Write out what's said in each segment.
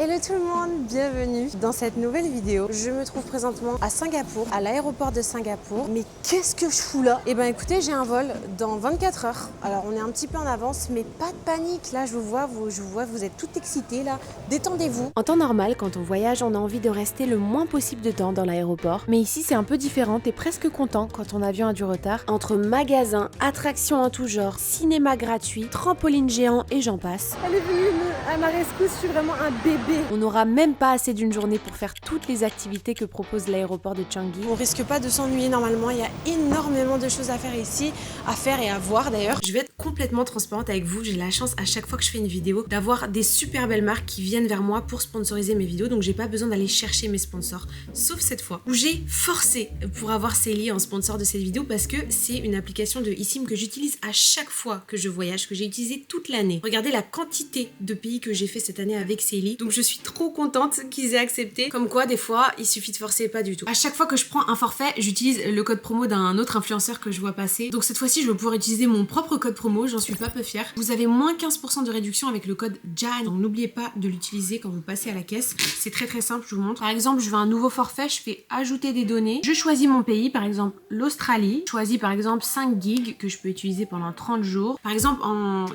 Hello tout le monde, bienvenue dans cette nouvelle vidéo. Je me trouve présentement à Singapour, à l'aéroport de Singapour. Mais qu'est-ce que je fous là? Eh ben écoutez, j'ai un vol dans 24 heures. Alors on est un petit peu en avance, mais pas de panique. Là je vous vois, vous êtes toutes excitées là. Détendez-vous. En temps normal, quand on voyage, on a envie de rester le moins possible de temps dans l'aéroport. Mais ici, c'est un peu différent. T'es presque content quand ton avion a du retard. Entre magasins, attractions en tout genre, cinéma gratuit, trampoline géant et j'en passe. Elle est venue à ma rescousse, je suis vraiment un bébé. On n'aura même pas assez d'une journée pour faire toutes les activités que propose l'aéroport de Changi. On risque pas de s'ennuyer normalement, il y a énormément de choses à faire ici, à faire et à voir d'ailleurs. Je vais être complètement transparente avec vous, j'ai la chance à chaque fois que je fais une vidéo d'avoir des super belles marques qui viennent vers moi pour sponsoriser mes vidéos, donc j'ai pas besoin d'aller chercher mes sponsors, sauf cette fois où j'ai forcé pour avoir Sealy en sponsor de cette vidéo parce que c'est une application de eSIM que j'utilise à chaque fois que je voyage, que j'ai utilisé toute l'année. Regardez la quantité de pays que j'ai fait cette année avec Sealy, donc je suis trop contente qu'ils aient accepté. Comme quoi, des fois, il suffit de forcer, pas du tout. À chaque fois que je prends un forfait, j'utilise le code promo d'un autre influenceur que je vois passer. Donc cette fois-ci, je vais pouvoir utiliser mon propre code promo, j'en suis pas peu fière. Vous avez moins 15% de réduction avec le code JAN, donc n'oubliez pas de l'utiliser quand vous passez à la caisse. C'est très très simple, je vous montre. Par exemple, je veux un nouveau forfait, je fais ajouter des données. Je choisis mon pays, par exemple l'Australie. Je choisis par exemple 5 gigs que je peux utiliser pendant 30 jours. Par exemple,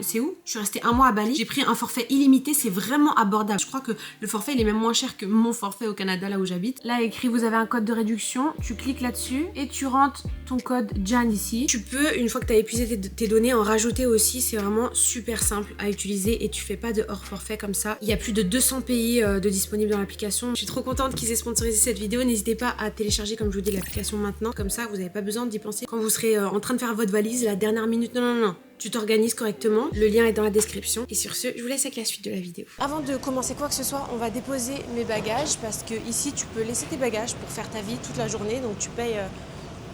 c'est où? Je suis restée un mois à Bali. J'ai pris un forfait illimité, c'est vraiment abordable. Je crois que le forfait il est même moins cher que mon forfait au Canada là où j'habite. Là écrit vous avez un code de réduction, tu cliques là-dessus et tu rentres ton code JAN ici. Tu peux une fois que tu as épuisé tes données en rajouter aussi, c'est vraiment super simple à utiliser et tu fais pas de hors forfait comme ça. Il y a plus de 200 pays de disponibles dans l'application. Je suis trop contente qu'ils aient sponsorisé cette vidéo. N'hésitez pas à télécharger comme je vous dis l'application maintenant, comme ça vous n'avez pas besoin d'y penser quand vous serez en train de faire votre valise la dernière minute. Non. Tu t'organises correctement, le lien est dans la description. Et sur ce, je vous laisse avec la suite de la vidéo. Avant de commencer quoi que ce soit, on va déposer mes bagages parce que ici tu peux laisser tes bagages pour faire ta vie toute la journée. Donc tu payes,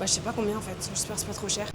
je sais pas combien en fait, j'espère que c'est pas trop cher.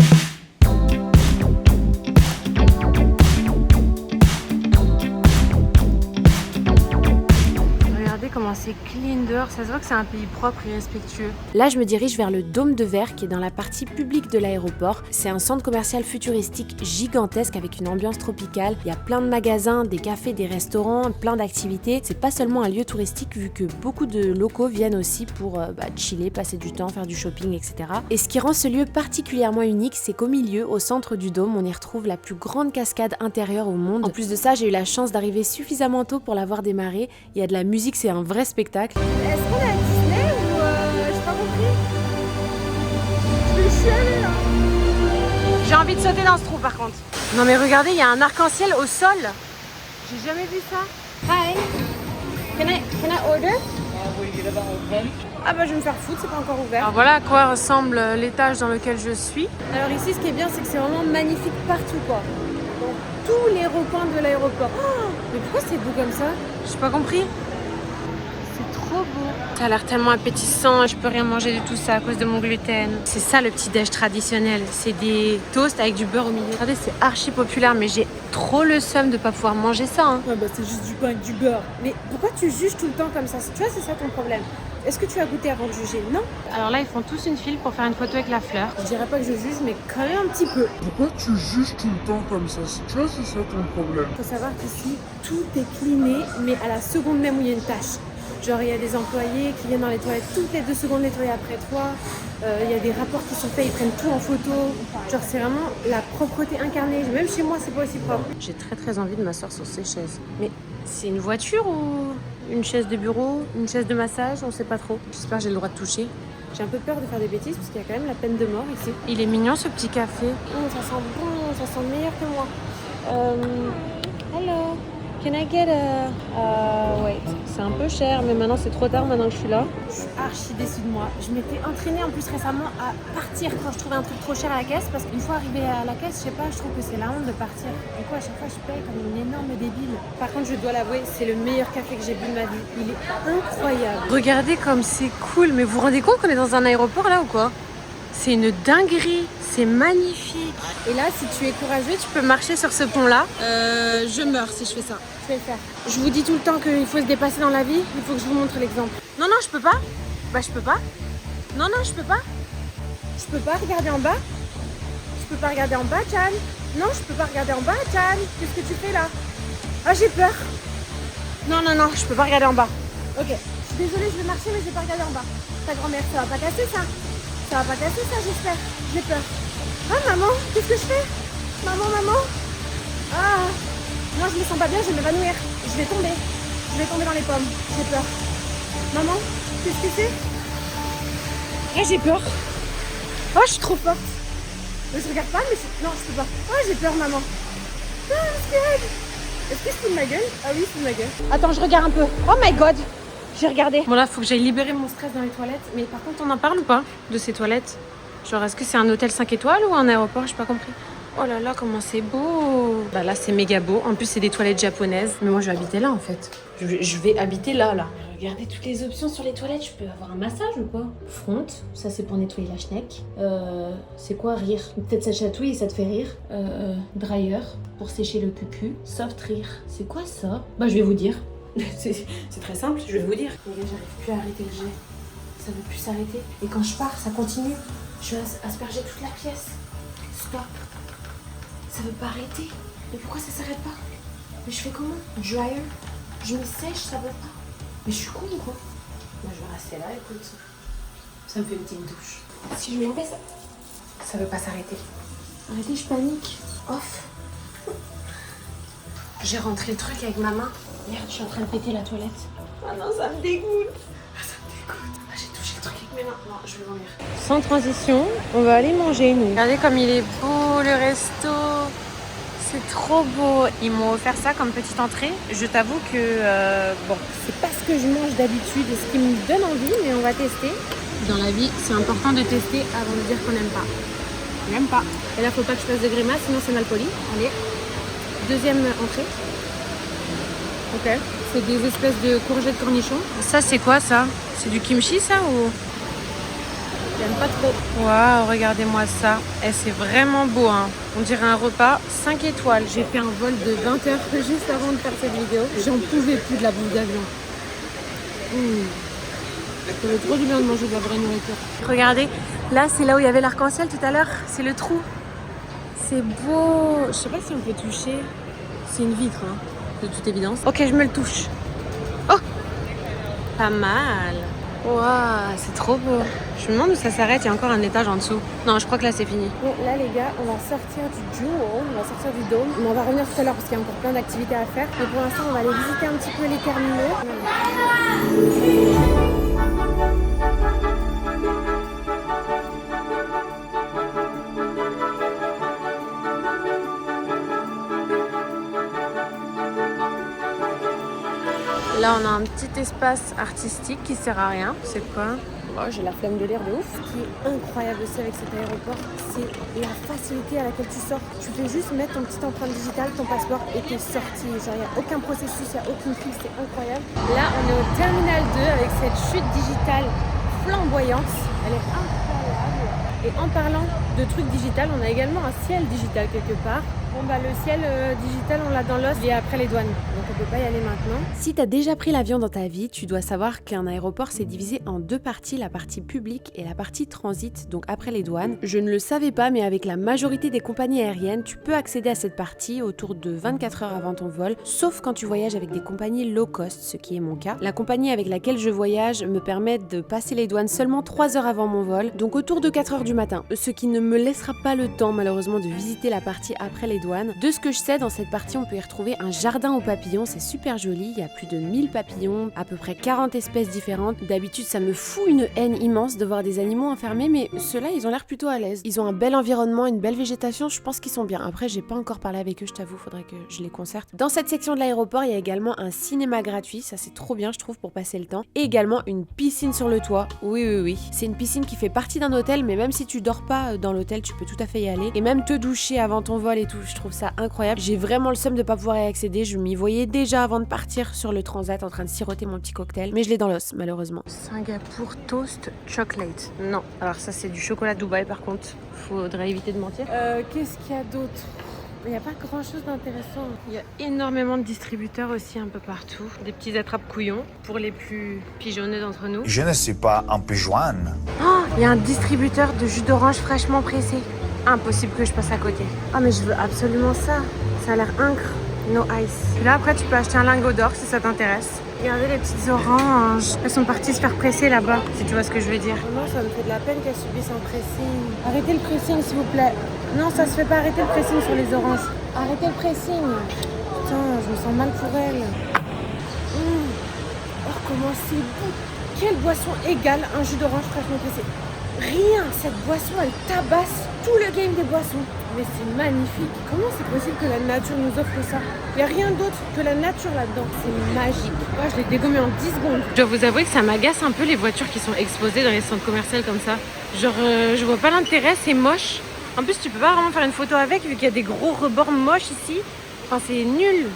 Comment c'est clean dehors, ça se voit que c'est un pays propre et respectueux. Là, je me dirige vers le Dôme de Verre qui est dans la partie publique de l'aéroport. C'est un centre commercial futuristique gigantesque avec une ambiance tropicale. Il y a plein de magasins, des cafés, des restaurants, plein d'activités. C'est pas seulement un lieu touristique vu que beaucoup de locaux viennent aussi pour chiller, passer du temps, faire du shopping, etc. Et ce qui rend ce lieu particulièrement unique, c'est qu'au milieu, au centre du dôme, on y retrouve la plus grande cascade intérieure au monde. En plus de ça, j'ai eu la chance d'arriver suffisamment tôt pour la voir démarrer. Il y a de la musique, c'est un vrai spectacle. Est-ce qu'on est à Disney ou j'ai pas compris? Je vais chialer là. J'ai envie de sauter dans ce trou par contre. Non mais regardez, il y a un arc-en-ciel au sol. J'ai jamais vu ça. Hi. Can I order? Ah bah je vais me faire foutre, c'est pas encore ouvert. Alors voilà à quoi ressemble l'étage dans lequel je suis. Alors ici ce qui est bien c'est que c'est vraiment magnifique partout quoi. Dans tous les recoins de l'aéroport. Oh, mais pourquoi c'est beau comme ça? J'ai pas compris. Trop beau. Ça a l'air tellement appétissant, je peux rien manger de tout ça à cause de mon gluten. C'est ça le petit déj traditionnel, c'est des toasts avec du beurre au milieu. Regardez, c'est archi populaire, mais j'ai trop le seum de pas pouvoir manger ça. Hein. Ouais, bah c'est juste du pain avec du beurre. Mais pourquoi tu juges tout le temps comme ça? Tu vois, c'est ça ton problème. Est-ce que tu as goûté avant de juger? Non. Alors là, ils font tous une file pour faire une photo avec la fleur. Je dirais pas que je juge, mais quand même un petit peu. Pourquoi tu juges tout le temps comme ça? Tu vois, c'est ça ton problème. Faut savoir qu'ici, tout est cliné, mais à la seconde même où il y a une tâche. Genre il y a des employés qui viennent dans les toilettes toutes les 2 secondes nettoyer après toi. Il y a des rapports qui sont faits, ils prennent tout en photo. Genre c'est vraiment la propreté incarnée. Même chez moi c'est pas aussi propre. J'ai très envie de m'asseoir sur ces chaises. Mais c'est une voiture ou une chaise de bureau? Une chaise de massage? On sait pas trop. J'espère que j'ai le droit de toucher. J'ai un peu peur de faire des bêtises parce qu'il y a quand même la peine de mort ici. Il est mignon ce petit café. Ça sent bon, ça sent meilleur que moi. Hello. Can I get wait, c'est un peu cher, mais maintenant c'est trop tard, maintenant que je suis là. Je suis archi déçue de moi. Je m'étais entraînée en plus récemment à partir quand je trouvais un truc trop cher à la caisse, parce qu'une fois arrivée à la caisse, je sais pas, je trouve que c'est la honte de partir. Du coup, à chaque fois, je paye comme une énorme débile. Par contre, je dois l'avouer, c'est le meilleur café que j'ai bu de ma vie. Il est incroyable. Regardez comme c'est cool, mais vous vous rendez compte qu'on est dans un aéroport là ou quoi? C'est une dinguerie, c'est magnifique. Et là, si tu es courageux, tu peux marcher sur ce pont-là. Je meurs si je fais ça. Je vais le faire. Je vous dis tout le temps qu'il faut se dépasser dans la vie. Il faut que je vous montre l'exemple. Non, je peux pas. Bah, je peux pas. Non, je peux pas. Je peux pas regarder en bas. Je peux pas regarder en bas, Chan. Non, je peux pas regarder en bas, Chan. Qu'est-ce que tu fais là? Ah, j'ai peur. Non, non, non, je peux pas regarder en bas. Ok, je suis désolée, je vais marcher, mais je vais pas regarder en bas. Ta grand-mère, ça va pas casser ça? Ça va pas casser ça, j'espère. J'ai peur. Ah, maman, qu'est-ce que je fais? Maman, maman. Ah, non, je me sens pas bien, je vais m'évanouir. Je vais tomber. Je vais tomber dans les pommes. J'ai peur. Maman, qu'est-ce que c'est? Ah, j'ai peur. Oh, je suis trop forte. Je regarde pas, mais non, je peux pas. Oh, j'ai peur, maman. Ah, I'm scared. Est-ce que c'est de ma gueule? Ah oui, c'est de ma gueule. Attends, je regarde un peu. Oh my god. J'ai regardé. Bon là, faut que j'aille libérer mon stress dans les toilettes. Mais par contre, on en parle ou pas de ces toilettes? Genre, est-ce que c'est un hôtel 5 étoiles ou un aéroport? J'ai pas compris. Oh là là, comment c'est beau. Bah là, c'est méga beau. En plus, c'est des toilettes japonaises. Mais moi, je vais habiter là, en fait. Je vais habiter là. Regardez toutes les options sur les toilettes. Je peux avoir un massage ou quoi? Front, ça c'est pour nettoyer la schneck. C'est quoi rire? Peut-être ça chatouille et ça te fait rire. Dryer, pour sécher le cucu. Soft rire, c'est quoi ça? Bah, je vais vous dire. C'est très simple, je vais vous dire. J'arrive plus à arrêter le jet. Ça veut plus s'arrêter. Et quand je pars, ça continue. Je vais asperger toute la pièce. Stop. Ça veut pas arrêter. Mais pourquoi ça s'arrête pas? Mais je fais comment? Dryer. Je me sèche, ça veut pas. Mais je suis con ou quoi? Moi je vais rester là, écoute. Ça me fait une petite douche. Si je m'en vais, ça veut pas s'arrêter. Arrêtez, je panique. Off. J'ai rentré le truc avec ma main. Merde, je suis en train de péter la toilette. Ah non, ça me dégoûte. Ça me dégoûte. Ah, j'ai touché le truc avec mes mains. Non, je vais vomir. Sans transition, on va aller manger, nous. Regardez comme il est beau, le resto. C'est trop beau. Ils m'ont offert ça comme petite entrée. Je t'avoue que, bon, c'est pas ce que je mange d'habitude et ce qui me donne envie, mais on va tester. Dans la vie, c'est important de tester avant de dire qu'on n'aime pas. On n'aime pas. Et là, faut pas que je fasse de grimace, sinon c'est mal poli. Allez, deuxième entrée. Ok. C'est des espèces de courgettes cornichons. Ça, c'est quoi ça? C'est du kimchi, ça ou? J'aime pas trop. Waouh, regardez-moi ça. Et c'est vraiment beau, hein. On dirait un repas 5 étoiles. J'ai fait un vol de 20 heures juste avant de faire cette vidéo. J'en pouvais plus de la bouffe d'avion. Ça fait trop du bien de manger de la vraie nourriture. Regardez, là c'est là où il y avait l'arc-en-ciel tout à l'heure. C'est le trou. C'est beau. Je sais pas si on peut toucher. C'est une vitre, hein, de toute évidence. Ok, je me le touche. Oh, pas mal. Waouh, c'est trop beau. Je me demande où ça s'arrête, il y a encore un étage en dessous. Non, je crois que là c'est fini. Bon, là les gars, on va sortir du Jewel, on va sortir du dôme. Mais on va revenir tout à l'heure parce qu'il y a encore plein d'activités à faire. Mais pour l'instant, on va aller visiter un petit peu les terminaux. Là, on a un petit espace artistique qui sert à rien. C'est quoi? Oh, j'ai la flemme de lire de ouf. Ce qui est incroyable aussi avec cet aéroport, c'est la facilité à laquelle tu sors. Tu peux juste mettre ton petite empreinte digitale, ton passeport et t'es sorti. Genre, il n'y a aucun processus, il n'y a aucune file, c'est incroyable. Là, on est au Terminal 2 avec cette chute digitale flamboyante. Elle est incroyable. Et en parlant de trucs digital, on a également un ciel digital quelque part. Bon bah le ciel digital on l'a dans l'os et après les douanes, donc on peut pas y aller maintenant. Si t'as déjà pris l'avion dans ta vie, tu dois savoir qu'un aéroport c'est divisé en deux parties, la partie publique et la partie transit, donc après les douanes. Je ne le savais pas, mais avec la majorité des compagnies aériennes, tu peux accéder à cette partie autour de 24 heures avant ton vol, sauf quand tu voyages avec des compagnies low cost, ce qui est mon cas. La compagnie avec laquelle je voyage me permet de passer les douanes seulement 3 heures avant mon vol, donc autour de 4 heures du matin, ce qui ne me laissera pas le temps malheureusement de visiter la partie après les douanes. De ce que je sais, dans cette partie, on peut y retrouver un jardin aux papillons, c'est super joli, il y a plus de 1000 papillons, à peu près 40 espèces différentes. D'habitude, ça me fout une haine immense de voir des animaux enfermés, mais ceux-là, ils ont l'air plutôt à l'aise. Ils ont un bel environnement, une belle végétation, je pense qu'ils sont bien. Après, j'ai pas encore parlé avec eux, je t'avoue, faudrait que je les concerte. Dans cette section de l'aéroport, il y a également un cinéma gratuit, ça c'est trop bien, je trouve, pour passer le temps. Et également une piscine sur le toit, oui. C'est une piscine qui fait partie d'un hôtel, mais même si tu dors pas dans l'hôtel, tu peux tout à fait y aller. Et même te doucher avant ton vol et tout, je trouve ça incroyable. J'ai vraiment le seum de pas pouvoir y accéder. Je m'y voyais déjà avant de partir sur le transat en train de siroter mon petit cocktail, mais je l'ai dans l'os malheureusement. Singapour Toast Chocolate. Non. Alors ça c'est du chocolat de Dubaï par contre. Faudrait éviter de mentir. Qu'est-ce qu'il y a d'autre? Il n'y a pas grand chose d'intéressant. Il y a énormément de distributeurs aussi un peu partout. Des petits attrape-couillons pour les plus pigeonneux d'entre nous. Je ne suis pas un pigeonne. Oh, il y a un distributeur de jus d'orange fraîchement pressé. Impossible que je passe à côté. Ah mais je veux absolument ça. Ça a l'air incre. No ice. Et là, après, tu peux acheter un lingot d'or si ça t'intéresse. Regardez les petites oranges. Elles sont parties se faire presser là-bas, si tu vois ce que je veux dire. Moi, ça me fait de la peine qu'elles subissent un pressing. Arrêtez le pressing, s'il vous plaît. Non, ça se fait pas. Arrêtez le pressing sur les oranges. Arrêtez le pressing. Putain, je me sens mal pour elle. Oh, comment c'est bon. Quelle boisson égale un jus d'orange fraîchement pressé. Rien, cette boisson, elle tabasse tout le game des boissons. Mais c'est magnifique. Comment c'est possible que la nature nous offre ça? Il n'y a rien d'autre que la nature là-dedans. C'est magique. Moi, je l'ai dégommé en 10 secondes. Je dois vous avouer que ça m'agace un peu les voitures qui sont exposées dans les centres commerciaux comme ça. Genre, je vois pas l'intérêt, c'est moche. En plus, tu peux pas vraiment faire une photo avec vu qu'il y a des gros rebords moches ici. Enfin, c'est nul.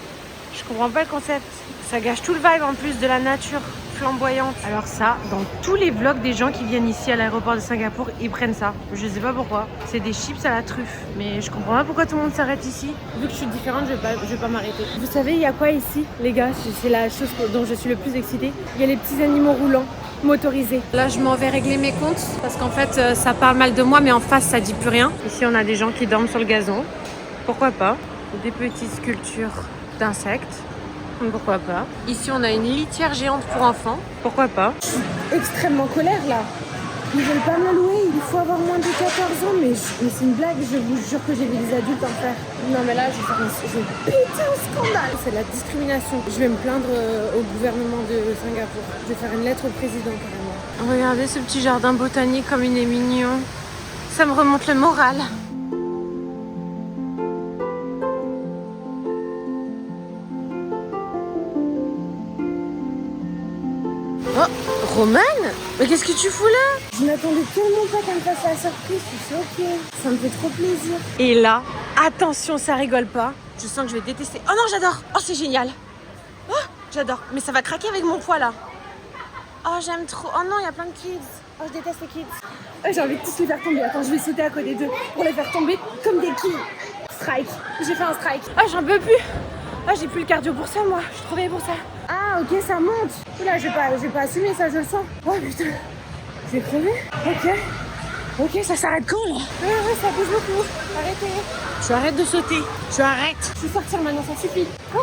Je comprends pas le concept. Ça gâche tout le vibe en plus de la nature flamboyante. Alors ça, dans tous les vlogs des gens qui viennent ici à l'aéroport de Singapour, ils prennent ça. Je sais pas pourquoi. C'est des chips à la truffe. Mais je comprends pas pourquoi tout le monde s'arrête ici. Vu que je suis différente, je vais pas m'arrêter. Vous savez, il y a quoi ici, les gars? C'est la chose dont je suis le plus excitée. Il y a les petits animaux roulants motorisés. Là, je m'en vais régler mes comptes parce qu'en fait, ça parle mal de moi, mais en face, ça dit plus rien. Ici, on a des gens qui dorment sur le gazon. Pourquoi pas? Des petites sculptures d'insectes. Pourquoi pas? Ici, on a une litière géante pour enfants. Pourquoi pas? Je suis extrêmement colère là. Ils veulent pas me louer, il faut avoir moins de 14 ans. Mais c'est une blague, je vous jure que j'ai vu des adultes en faire. Non mais là, je vais péter un scandale. C'est de la discrimination. Je vais me plaindre au gouvernement de Singapour. Je vais faire une lettre au président carrément. Regardez ce petit jardin botanique comme il est mignon. Ça me remonte le moral. Romane? Mais qu'est-ce que tu fous là? Je n'attendais tellement pas qu'elle me fasse la surprise, je suis choquée. Ça me fait trop plaisir. Et là, attention, ça rigole pas. Je sens que je vais détester. Oh non, j'adore! Oh, c'est génial! Oh, j'adore. Mais ça va craquer avec mon poids là. Oh, j'aime trop. Oh non, il y a plein de kids. Oh, je déteste les kids. J'ai envie de tous les faire tomber. Attends, je vais sauter à côté d'eux pour les faire tomber comme des kids. Strike. J'ai fait un strike. Oh, j'en peux plus. Oh, j'ai plus le cardio pour ça, moi. Je suis trop vieille pour ça. Ah, ok, ça monte. Oula, je vais pas assumer ça, je le sens. Oh putain, je vais crever. Ok, ça s'arrête quand là? Ouais, ça bouge beaucoup. Arrêtez. Tu arrêtes de sauter. Tu arrêtes. Je vais sortir maintenant, ça suffit. Oh,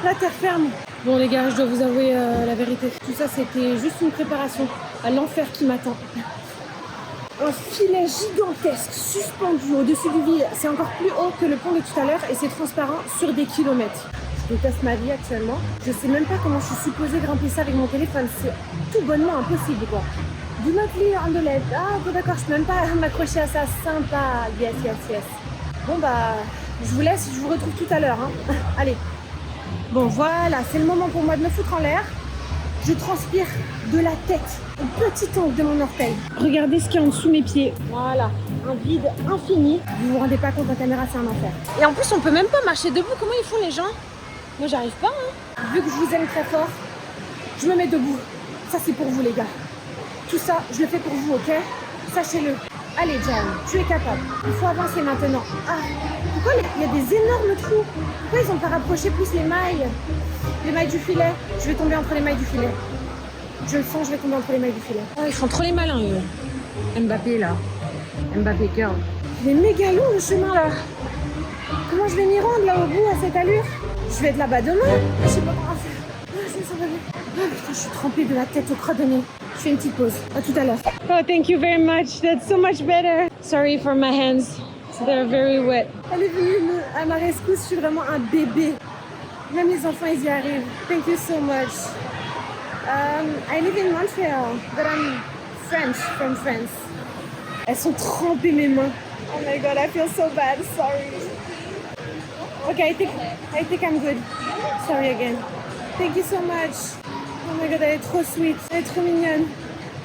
la terre ferme. Bon les gars, je dois vous avouer la vérité. Tout ça, c'était juste une préparation à l'enfer qui m'attend. Un filet gigantesque suspendu au-dessus du vide. C'est encore plus haut que le pont de tout à l'heure et c'est transparent sur des kilomètres. Je déteste ma vie actuellement. Je sais même pas comment je suis supposée grimper ça avec mon téléphone. C'est tout bonnement impossible quoi. Do not lean on the left. Ah ok d'accord, je peux même pas m'accrocher à ça. Sympa. Yes. Bon bah, je vous laisse, je vous retrouve tout à l'heure. Hein. Allez. Bon voilà, c'est le moment pour moi de me foutre en l'air. Je transpire de la tête au petit ongle de mon orteil. Regardez ce qu'il y a en dessous mes pieds. Voilà, un vide infini. Vous vous rendez pas compte, la caméra c'est un enfer. Et en plus on peut même pas marcher debout. Comment ils font les gens? Moi j'arrive pas hein. Vu que je vous aime très fort, je me mets debout. Ça c'est pour vous les gars. Tout ça, je le fais pour vous, ok? Sachez-le. Allez Jan, tu es capable. Il faut avancer maintenant. Ah, pourquoi il y a des énormes trous? Pourquoi ils ont pas rapproché plus les mailles? Les mailles du filet. Je vais tomber entre les mailles du filet. Je le sens, je vais tomber entre les mailles du filet. Oh, ils font trop les malins eux. Mbappé là. Mbappé girl. Il est méga long le chemin là. Comment je vais m'y rendre là au bout à cette allure? Je vais être là-bas demain. Je sais pas comment faire. Ah, je me sens pas bien. Ah putain, je suis trempée de la tête au creux de nez. Je fais une petite pause. À tout à l'heure. Oh, thank you very much. That's so much better. Sorry for my hands. They're very wet. Elle est venue à ma rescousse. Je suis vraiment un bébé. Même les enfants, ils y arrivent. Thank you so much. I live in Montreal, but I'm French, from France. Elles sont trempées mes mains. Oh my god, I feel so bad. Sorry. Okay, I think I'm good. Sorry again. Thank you so much. Oh my god, elle est trop sweet. Elle est trop mignonne.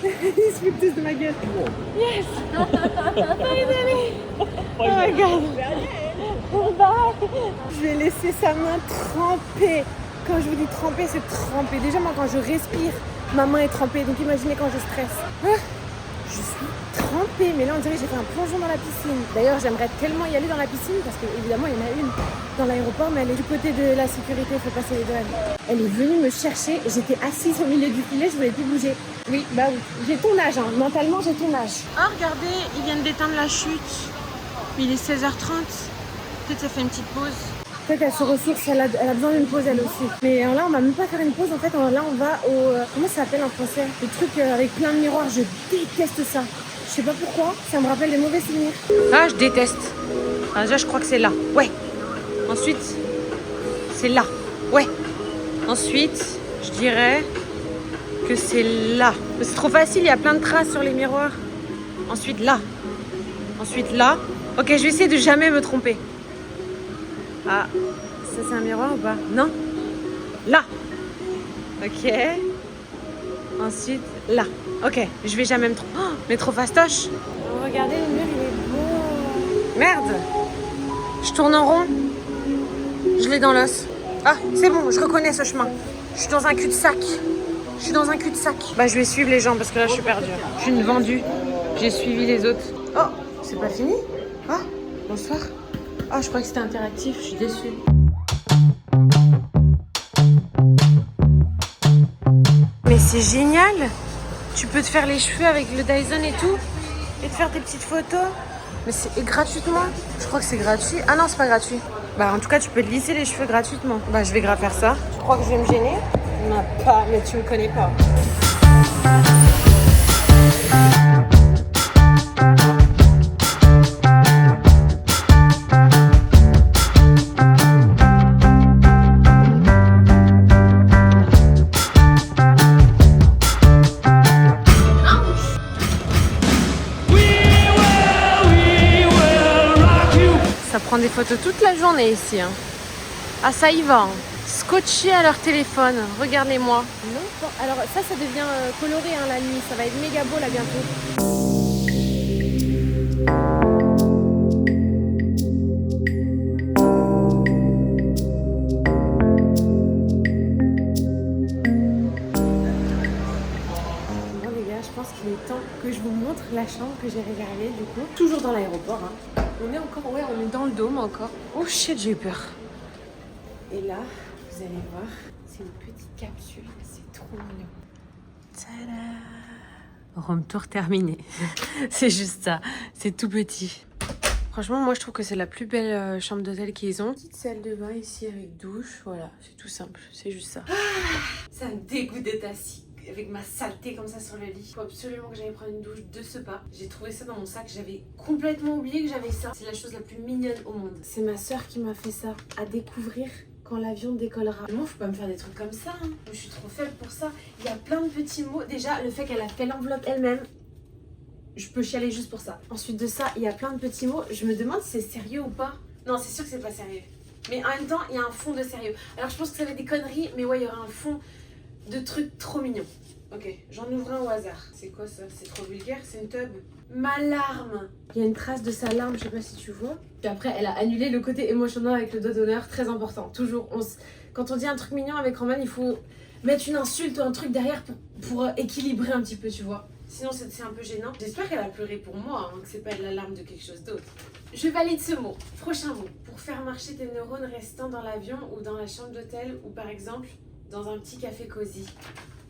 Ils se foutent tous de ma gueule. Yes. Finally. Oh my god. Bye. Je vais laisser sa main trempée. Quand je vous dis trempée, c'est trempée. Déjà, moi, quand je respire, ma main est trempée. Donc, imaginez quand je stresse. Ah, je suis trempée. Mais là, on dirait que j'ai fait un plongeon dans la piscine. D'ailleurs, j'aimerais tellement y aller dans la piscine parce qu'évidemment, il y en a une dans l'aéroport. Mais elle est du côté de la sécurité. Il faut passer les douanes. Elle est venue me chercher. J'étais assise au milieu du filet. Je voulais plus bouger. Oui, bah oui. J'ai ton âge. Hein. Mentalement, j'ai ton âge. Ah, regardez, ils viennent d'éteindre la chute. Il est 16h30. Peut-être ça fait une petite pause. Peut-être elle se ressource, elle a besoin d'une pause elle aussi. Mais là, on va même pas faire une pause. En fait, là, on va au... comment ça s'appelle en français? Le truc avec plein de miroirs. Je déteste ça. Je sais pas pourquoi. Ça me rappelle des mauvais souvenirs. Ah, je déteste. Ah, déjà, je crois que c'est là. Ouais. Ensuite, c'est là. Ouais. Ensuite, je dirais que c'est là. C'est trop facile, il y a plein de traces sur les miroirs. Ensuite, là. Ensuite, là. Ok, je vais essayer de jamais me tromper. Ah, ça c'est un miroir ou pas? Non? Là. Ok. Ensuite, là. Ok, je vais jamais me tromper. Oh, mais trop fastoche. Oh, regardez, le mur, il est beau. Merde. Je tourne en rond. Je l'ai dans l'os. Ah, c'est bon, je reconnais ce chemin. Je suis dans un cul-de-sac. Je suis dans un cul-de-sac. Bah, je vais suivre les gens parce que là, je suis perdue. Je suis une vendue. J'ai suivi les autres. Oh, c'est pas fini? Ah, bonsoir. Ah, je croyais que c'était interactif. Je suis déçue. Mais c'est génial. Tu peux te faire les cheveux avec le Dyson et tout. Et te faire tes petites photos. Mais c'est gratuitement. Je crois que c'est gratuit. Ah non, c'est pas gratuit. Bah, en tout cas, tu peux te lisser les cheveux gratuitement. Bah, je vais grave faire ça. Tu crois que je vais me gêner? Non, pas. Mais tu me connais pas. Ça prend des photos toute la journée ici. Hein. Ah, ça y va. Hein. Scotchés à leur téléphone. Regardez-moi. Non, alors ça devient coloré hein, la nuit. Ça va être méga beau là bientôt. Bon les gars, je pense qu'il est temps que je vous montre la chambre que j'ai réservée du coup. Toujours dans l'aéroport. Hein. On est encore, ouais, on est dans le dôme encore. Oh shit, j'ai eu peur. Et là, vous allez voir, c'est une petite capsule, c'est trop mignon. Tada! Room tour terminé. C'est juste ça, c'est tout petit. Franchement, moi je trouve que c'est la plus belle chambre d'hôtel qu'ils ont. Petite salle de bain ici avec douche, voilà, c'est tout simple, c'est juste ça. Ah, ça me dégoûte d'être assis avec ma saleté comme ça sur le lit. Il faut absolument que j'aille prendre une douche de ce pas. J'ai trouvé ça dans mon sac, j'avais complètement oublié que j'avais ça. C'est la chose la plus mignonne au monde. C'est ma soeur qui m'a fait ça, à découvrir quand l'avion décollera. Moi, faut pas me faire des trucs comme ça, hein. Je suis trop faible pour ça. Il y a plein de petits mots. Déjà, le fait qu'elle a fait l'enveloppe elle-même, je peux chialer juste pour ça. Ensuite de ça, il y a plein de petits mots. Je me demande si c'est sérieux ou pas. Non, c'est sûr que c'est pas sérieux. Mais en même temps, il y a un fond de sérieux. Alors, je pense que ça va être des conneries, mais ouais, il y aura un fond de trucs trop mignons. Ok, j'en ouvre un au hasard. C'est quoi ça? C'est trop vulgaire, c'est une tub. Ma larme! Il y a une trace de sa larme, je sais pas si tu vois. Puis après, elle a annulé le côté émotionnel avec le doigt d'honneur, très important. Toujours, quand on dit un truc mignon avec Roman, il faut mettre une insulte ou un truc derrière pour équilibrer un petit peu, tu vois. Sinon, c'est un peu gênant. J'espère qu'elle a pleuré pour moi, hein, que c'est pas de l'alarme de quelque chose d'autre. Je valide ce mot. Prochain mot. Pour faire marcher tes neurones restant dans l'avion ou dans la chambre d'hôtel ou par exemple dans un petit café cosy.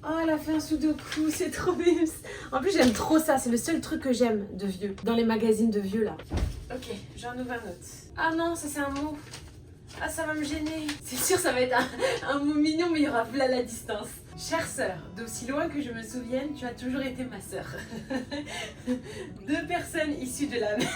Oh, elle a fait un sudoku, c'est trop mimes. En plus, j'aime trop ça. C'est le seul truc que j'aime de vieux. Dans les magazines de vieux, là. Ok, j'en ouvre un autre. Ah non, ça c'est un mot. Ah, ça va me gêner. C'est sûr, ça va être un mot mignon, mais il y aura plein à la distance. Chère sœur, d'aussi loin que je me souvienne, tu as toujours été ma sœur. Deux personnes issues de la même...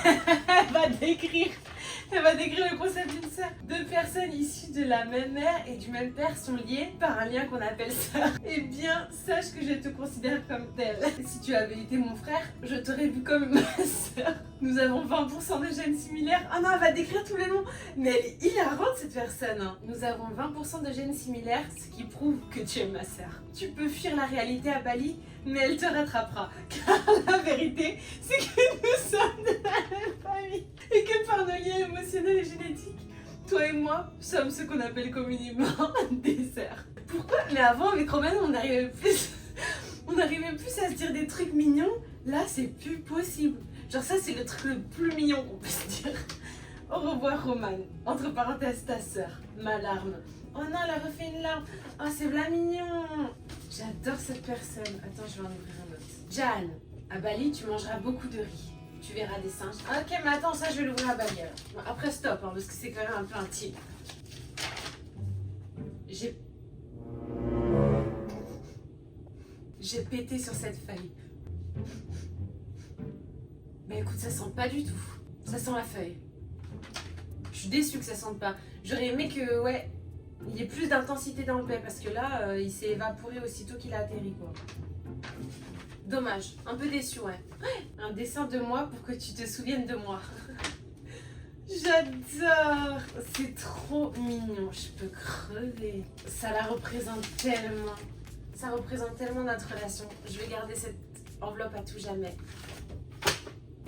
Elle va décrire le concept d'une sœur. Deux personnes issues de la même mère et du même père sont liées par un lien qu'on appelle sœur. Eh bien, sache que je te considère comme telle. Si tu avais été mon frère, je t'aurais vu comme ma sœur. Nous avons 20% de gènes similaires. Ah non, elle va décrire tous les noms. Mais elle est hilarante cette personne. Hein. Nous avons 20% de gènes similaires, ce qui prouve que tu es ma sœur. Tu peux fuir la réalité à Bali, mais elle te rattrapera. Car la vérité, c'est que nous sommes de la même famille. Et que par nos liens émotionnels et génétiques, toi et moi sommes ce qu'on appelle communément des sœurs. Pourquoi? Mais avant, avec Roman, on arrivait plus à se dire des trucs mignons. Là, c'est plus possible. Genre ça, c'est le truc le plus mignon qu'on peut se dire. Au revoir, Roman. Entre parenthèses, ta sœur. Ma larme. Oh non, elle a refait une larme. Oh, c'est v'là mignon. J'adore cette personne. Attends, je vais en ouvrir un autre. Jan, à Bali, tu mangeras beaucoup de riz. Tu verras des singes. Ok, mais attends, ça, je vais l'ouvrir à Bali alors. Bon, après, stop, hein, parce que c'est quand même un peu intime. J'ai pété sur cette feuille. Mais écoute, ça sent pas du tout. Ça sent la feuille. Je suis déçue que ça sente pas. J'aurais aimé que, ouais, il y ait plus d'intensité dans le paix parce que là, il s'est évaporé aussitôt qu'il a atterri, quoi. Dommage. Un peu déçu, ouais. Un dessin de moi pour que tu te souviennes de moi. J'adore. C'est trop mignon. Je peux crever. Ça la représente tellement. Ça représente tellement notre relation. Je vais garder cette enveloppe à tout jamais.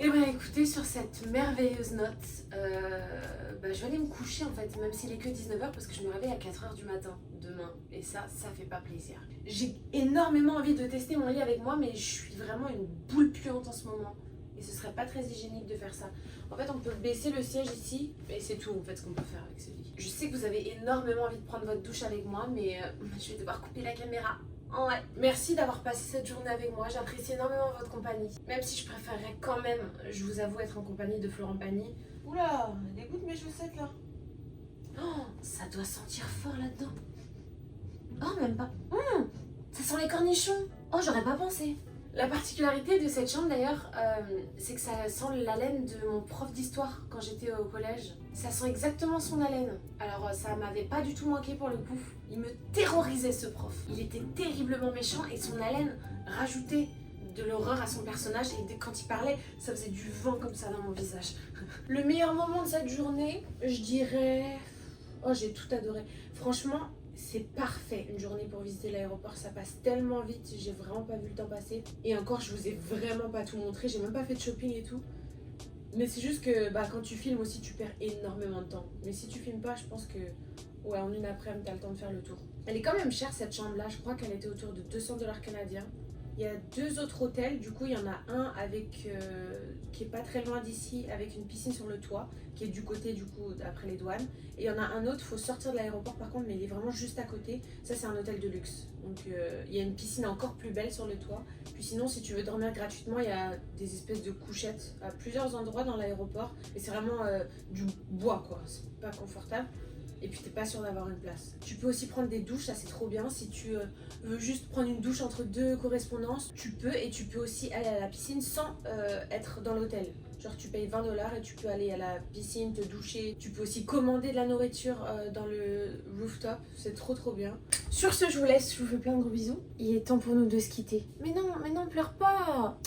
Et bien écoutez, sur cette merveilleuse note, je vais aller me coucher en fait, même s'il est que 19h parce que je me réveille à 4h du matin demain. Et ça fait pas plaisir. J'ai énormément envie de tester mon lit avec moi, mais je suis vraiment une boule puante en ce moment. Et ce serait pas très hygiénique de faire ça. En fait, on peut baisser le siège ici, et c'est tout en fait ce qu'on peut faire avec ce lit. Je sais que vous avez énormément envie de prendre votre douche avec moi, mais je vais devoir couper la caméra. Ouais. Merci d'avoir passé cette journée avec moi, j'apprécie énormément votre compagnie. Même si je préférerais quand même, je vous avoue, être en compagnie de Florent Pagny. Oula, dégoûte mes chaussettes là. Oh, ça doit sentir fort là-dedans. Oh, même pas. Ça sent les cornichons. Oh, j'aurais pas pensé. La particularité de cette chambre d'ailleurs, c'est que ça sent l'haleine de mon prof d'histoire quand j'étais au collège. Ça sent exactement son haleine. Alors ça m'avait pas du tout manqué pour le coup. Il me terrorisait ce prof. Il était terriblement méchant et son haleine rajoutait de l'horreur à son personnage et quand il parlait, ça faisait du vent comme ça dans mon visage. Le meilleur moment de cette journée, je dirais... Oh, j'ai tout adoré. Franchement, c'est parfait une journée pour visiter l'aéroport, ça passe tellement vite, j'ai vraiment pas vu le temps passer. Et encore, je vous ai vraiment pas tout montré, j'ai même pas fait de shopping et tout. Mais c'est juste que quand tu filmes aussi, tu perds énormément de temps. Mais si tu filmes pas, je pense que en une après-midi, t'as le temps de faire le tour. Elle est quand même chère cette chambre-là, je crois qu'elle était autour de 200 $ canadiens. Il y a 2 autres hôtels, du coup il y en a un avec qui est pas très loin d'ici, avec une piscine sur le toit, qui est du côté du coup après les douanes. Et il y en a un autre, faut sortir de l'aéroport par contre, mais il est vraiment juste à côté. Ça c'est un hôtel de luxe. Donc il y a une piscine encore plus belle sur le toit. Puis sinon si tu veux dormir gratuitement, il y a des espèces de couchettes à plusieurs endroits dans l'aéroport. Et c'est vraiment du bois quoi, c'est pas confortable. Et puis t'es pas sûr d'avoir une place. Tu peux aussi prendre des douches, ça c'est trop bien. Si tu veux juste prendre une douche entre 2 correspondances, tu peux. Et tu peux aussi aller à la piscine sans être dans l'hôtel. Genre tu payes 20 $ et tu peux aller à la piscine, te doucher. Tu peux aussi commander de la nourriture dans le rooftop, c'est trop bien. Sur ce, je vous laisse, je vous fais plein de gros bisous. Il est temps pour nous de se quitter. Mais non, pleure pas.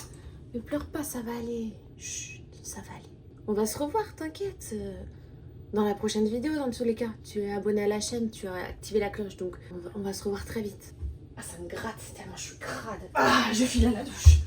Ne pleure pas, ça va aller. Chut, ça va aller. On va se revoir, t'inquiète. Dans la prochaine vidéo, dans tous les cas. Tu es abonné à la chaîne, tu as activé la cloche, donc on va se revoir très vite. Ah, ça me gratte tellement je suis crade. Ah, je file à la douche.